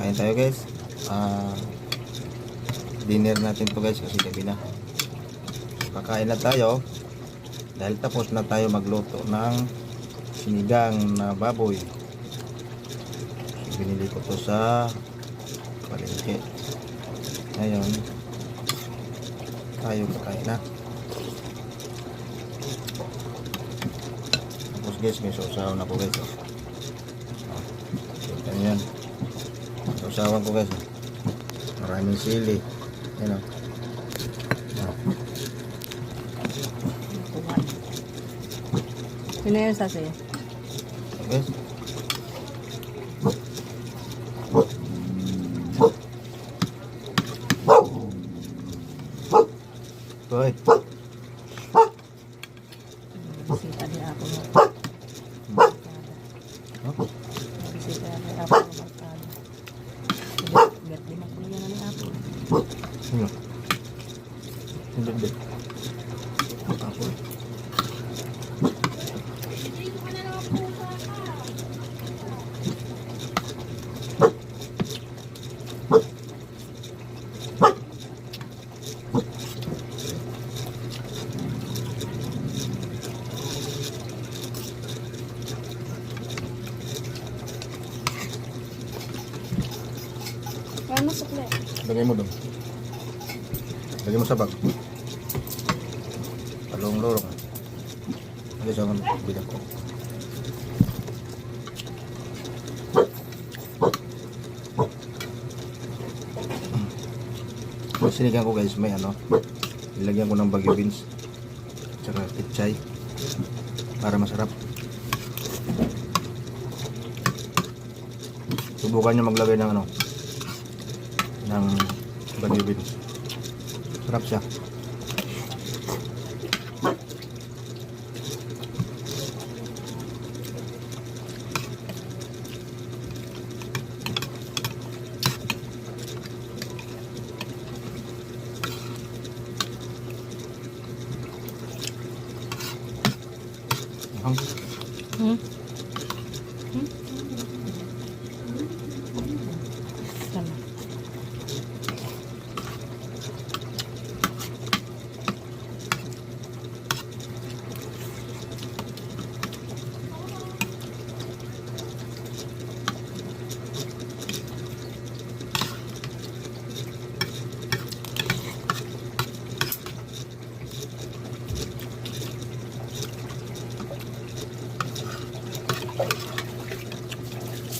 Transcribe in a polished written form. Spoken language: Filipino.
Kain tayo guys. Dinner natin to guys kasi gabi na. Kakain na tayo dahil tapos na tayo magluto ng sinigang na baboy. Binili ko to sa palengke. Ngayon tayo kakain na. Tapos guys, may sausawan na ko guys. Ito yan. Sausawan ko guys. Maraming sili. Ayan o. Sino yun sa'yo? Okay. Hoy. Bisita ni ako mo. Bisita ni ako mo. Bigat di magkuliyan ni ako. Sino? Hindi. Ako. Ano sukle? Lagay mo doon. Lagay mo sa bag. Palong-lorong. Lagay sa bilang ko. Yung sinigang ko guys, may ano, ilagyan ko ng bagyo beans tsaka pichay para masarap. Subukan nyo maglagay ng ano, ng bagyo beans. Sarap siya.